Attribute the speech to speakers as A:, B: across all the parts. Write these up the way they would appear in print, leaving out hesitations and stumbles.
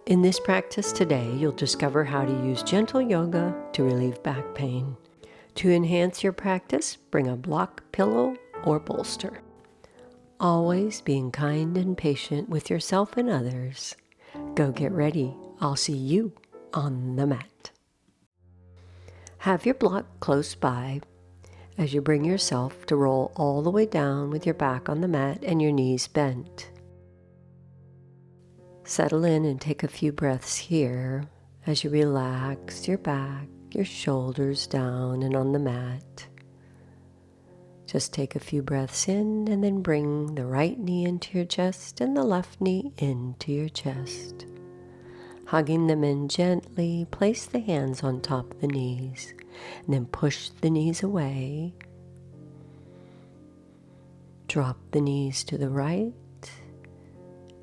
A: In this practice today, you'll discover how to use gentle yoga to relieve back pain. To enhance your practice, bring a block, pillow, or bolster. Always being kind and patient with yourself and others. Go get ready. I'll see you on the mat. Have your block close by as you bring yourself to roll all the way down with your back on the mat and your knees bent. Settle in and take a few breaths here as you relax your back, your shoulders down and on the mat. Just take a few breaths in and then bring the right knee into your chest and the left knee into your chest. Hugging them in gently, place the hands on top of the knees and then push the knees away. Drop the knees to the right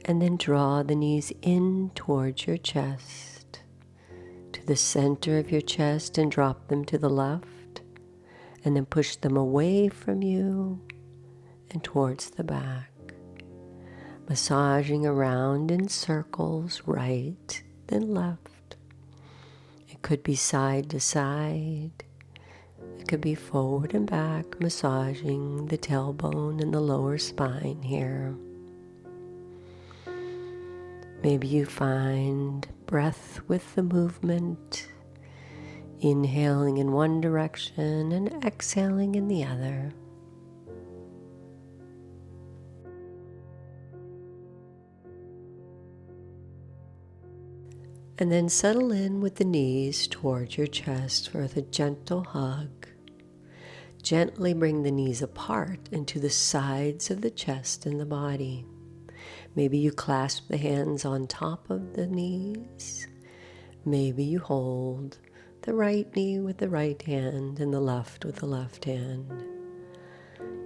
A: and then draw the knees in towards your chest, to the center of your chest, and drop them to the left and then push them away from you and towards the back. Massaging around in circles, right then left. It could be side to side. It could be forward and back, massaging the tailbone and the lower spine here. Maybe you find breath with the movement, inhaling in one direction and exhaling in the other. And then settle in with the knees towards your chest for the gentle hug. Gently bring the knees apart into the sides of the chest and the body. Maybe you clasp the hands on top of the knees. Maybe you hold the right knee with the right hand and the left with the left hand.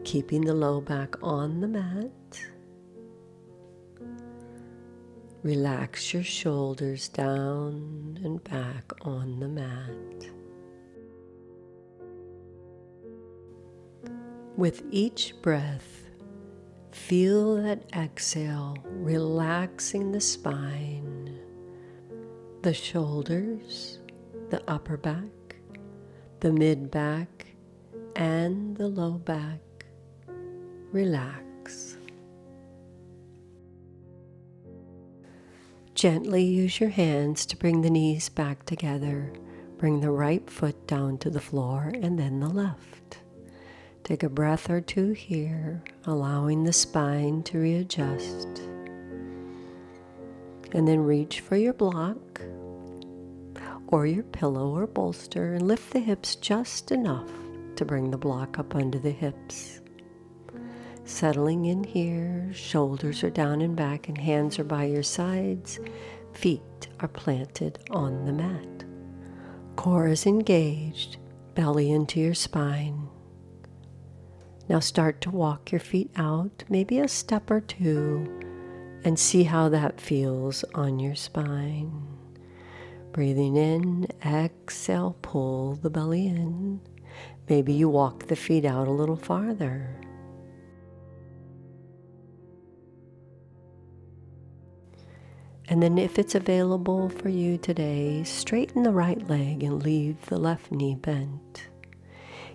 A: Keeping the low back on the mat. Relax your shoulders down and back on the mat. With each breath, feel that exhale, relaxing the spine, the shoulders, the upper back, the mid back, and the low back. Relax. Gently use your hands to bring the knees back together. Bring the right foot down to the floor and then the left. Take a breath or two here, allowing the spine to readjust. And then reach for your block or your pillow or bolster and lift the hips just enough to bring the block up under the hips. Settling in here, shoulders are down and back and hands are by your sides. Feet are planted on the mat. Core is engaged, belly into your spine. Now start to walk your feet out, maybe a step or two, and see how that feels on your spine. Breathing in, exhale, pull the belly in. Maybe you walk the feet out a little farther. And then if it's available for you today, straighten the right leg and leave the left knee bent.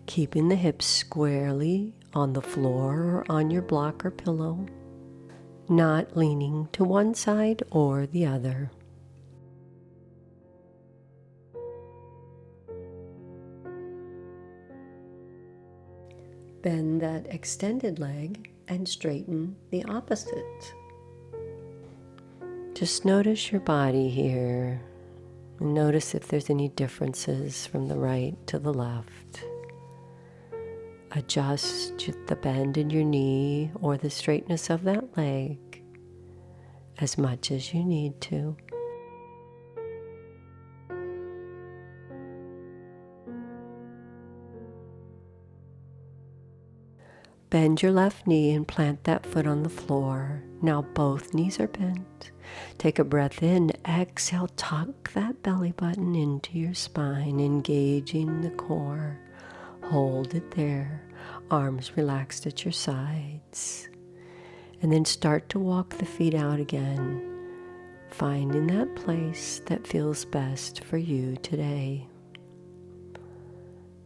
A: Keeping the hips squarely on the floor or on your block or pillow, not leaning to one side or the other. Bend that extended leg and straighten the opposite. Just notice your body here. And notice if there's any differences from the right to the left. Adjust the bend in your knee or the straightness of that leg as much as you need to. Bend your left knee and plant that foot on the floor. Now both knees are bent. Take a breath in, exhale, tuck that belly button into your spine, engaging the core. Hold it there, arms relaxed at your sides. And then start to walk the feet out again. finding that place that feels best for you today.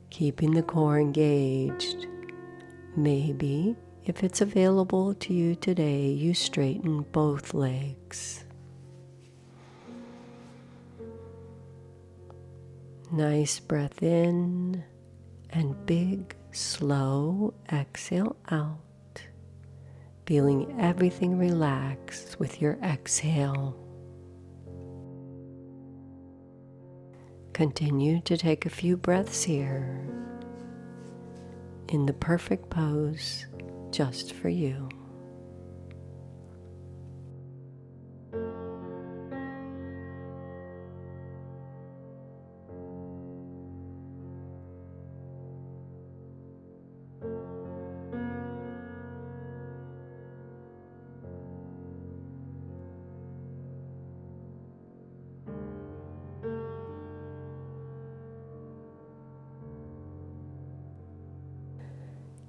A: Keeping the core engaged. Maybe, if it's available to you today, you straighten both legs. Nice breath in and big, slow exhale out, feeling everything relax with your exhale. Continue to take a few breaths here in the perfect pose just for you.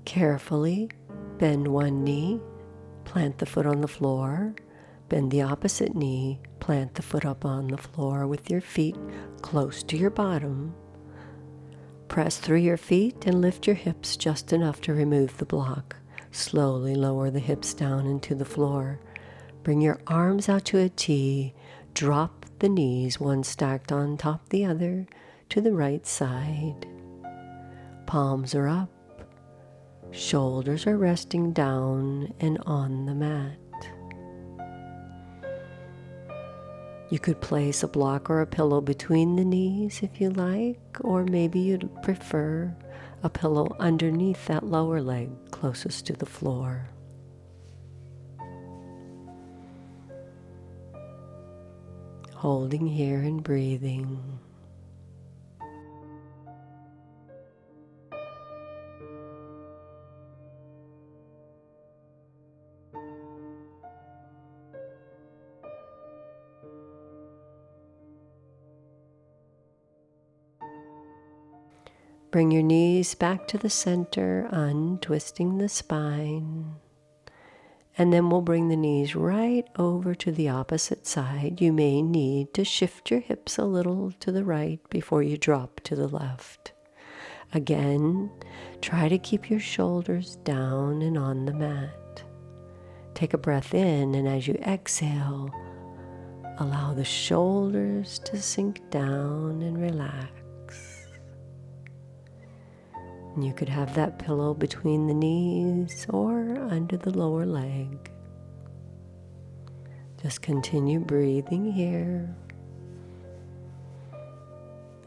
A: Carefully bend one knee, plant the foot on the floor, bend the opposite knee, plant the foot up on the floor with your feet close to your bottom. Press through your feet and lift your hips just enough to remove the block. Slowly lower the hips down into the floor. Bring your arms out to a T. Drop the knees, one stacked on top the other, to the right side. Palms are up. Shoulders are resting down and on the mat. You could place a block or a pillow between the knees if you like, or maybe you'd prefer a pillow underneath that lower leg closest to the floor. Holding here and breathing. Bring your knees back to the center, untwisting the spine. And then we'll bring the knees right over to the opposite side. You may need to shift your hips a little to the right before you drop to the left. Again, try to keep your shoulders down and on the mat. Take a breath in, and as you exhale, allow the shoulders to sink down and relax. And you could have that pillow between the knees or under the lower leg. Just continue breathing here,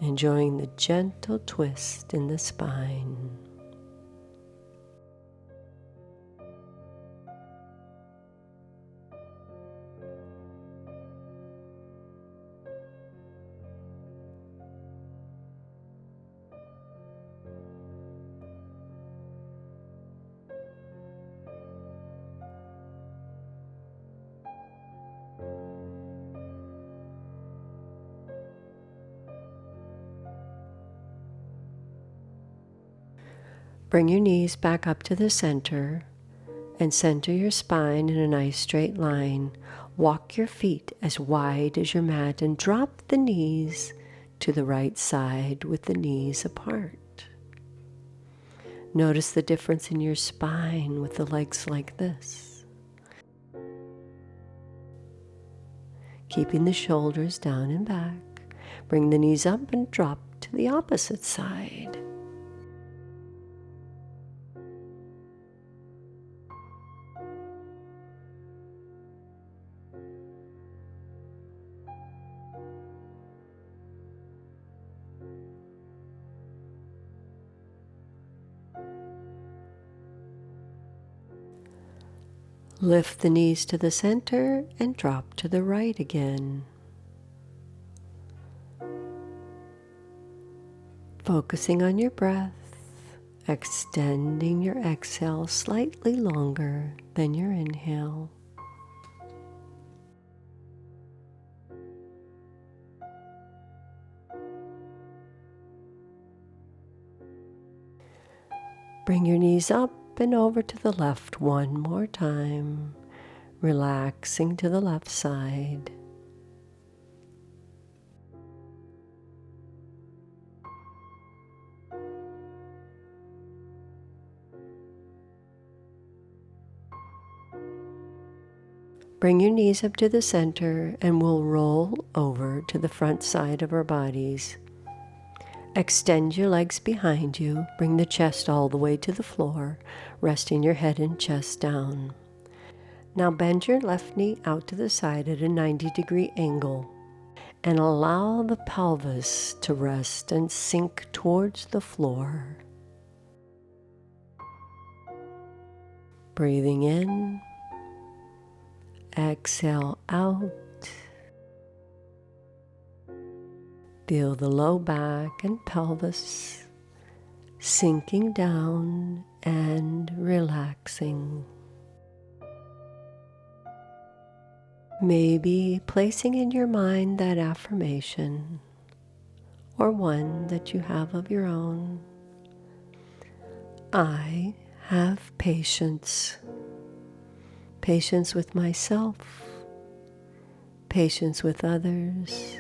A: enjoying the gentle twist in the spine. Bring your knees back up to the center and center your spine in a nice straight line. Walk your feet as wide as your mat and drop the knees to the right side with the knees apart. Notice the difference in your spine with the legs like this. Keeping the shoulders down and back. Bring the knees up and drop to the opposite side. Lift the knees to the center and drop to the right again. Focusing on your breath, extending your exhale slightly longer than your inhale. Bring your knees up and over to the left one more time, relaxing to the left side. Bring your knees up to the center and we'll roll over to the front side of our bodies. Extend your legs behind you. Bring the chest all the way to the floor, resting your head and chest down. Now bend your left knee out to the side at a 90-degree angle and allow the pelvis to rest and sink towards the floor. Breathing in, exhale out. Feel the low back and pelvis sinking down and relaxing. Maybe placing in your mind that affirmation or one that you have of your own. I have patience. Patience with myself, patience with others,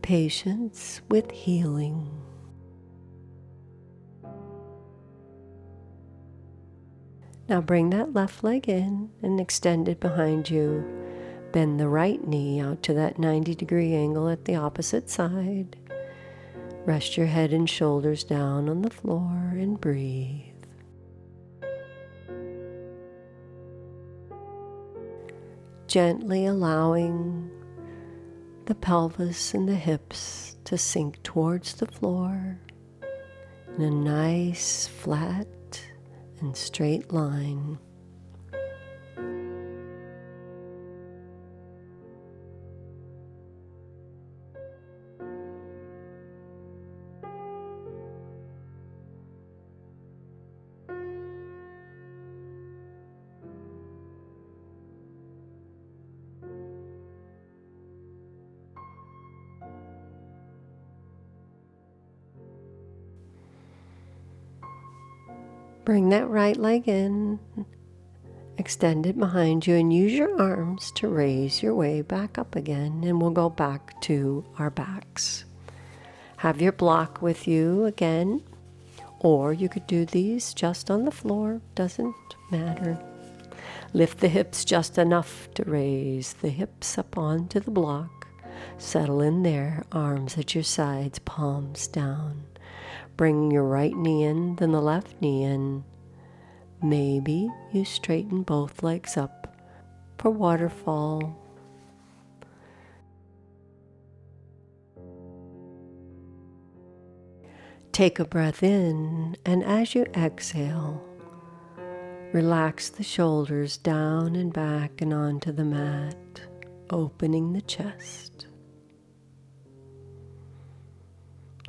A: patience with healing. Now bring that left leg in and extend it behind you. Bend the right knee out to that 90-degree angle at the opposite side. Rest your head and shoulders down on the floor and breathe. Gently allowing the pelvis and the hips to sink towards the floor in a nice, flat, and straight line. Bring that right leg in, extend it behind you, and use your arms to raise your way back up again, and we'll go back to our backs. Have your block with you again, or you could do these just on the floor, doesn't matter. Lift the hips just enough to raise the hips up onto the block. Settle in there, arms at your sides, palms down. Bring your right knee in, then the left knee in. Maybe you straighten both legs up for waterfall. Take a breath in, and as you exhale, relax the shoulders down and back and onto the mat, opening the chest.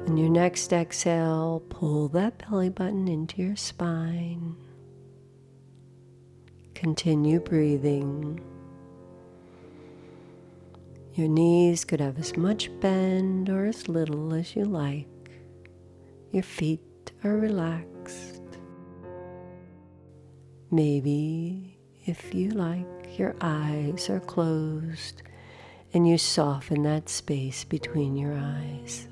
A: On your next exhale, pull that belly button into your spine. Continue breathing. Your knees could have as much bend or as little as you like. Your feet are relaxed. Maybe, if you like, your eyes are closed and you soften that space between your eyes.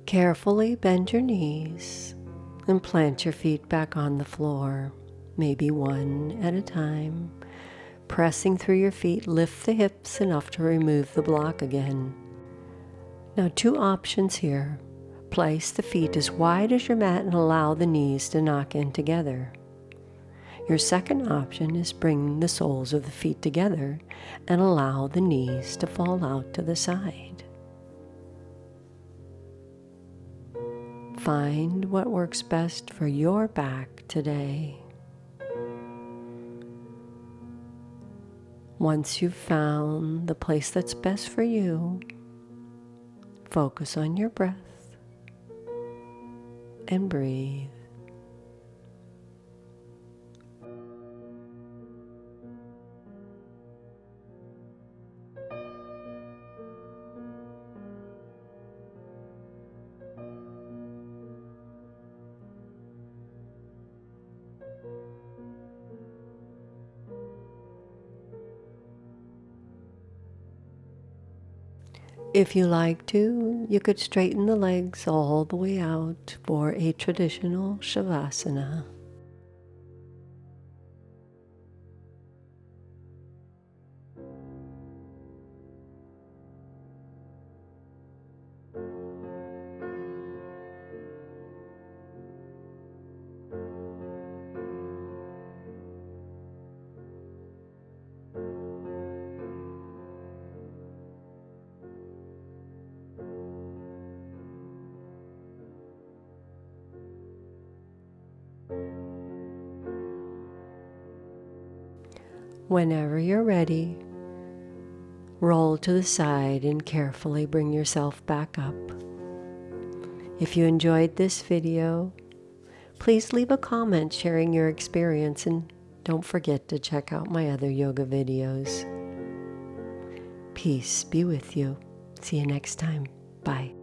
A: Carefully bend your knees and plant your feet back on the floor, maybe one at a time. Pressing through your feet, lift the hips enough to remove the block again. Now, two options here. Place the feet as wide as your mat and allow the knees to knock in together. Your second option is bring the soles of the feet together and allow the knees to fall out to the side. Find what works best for your back today. Once you've found the place that's best for you, focus on your breath and breathe. If you like to, you could straighten the legs all the way out for a traditional Shavasana. Whenever you're ready, roll to the side and carefully bring yourself back up. If you enjoyed this video, please leave a comment sharing your experience, and don't forget to check out my other yoga videos. Peace be with you. See you next time. Bye.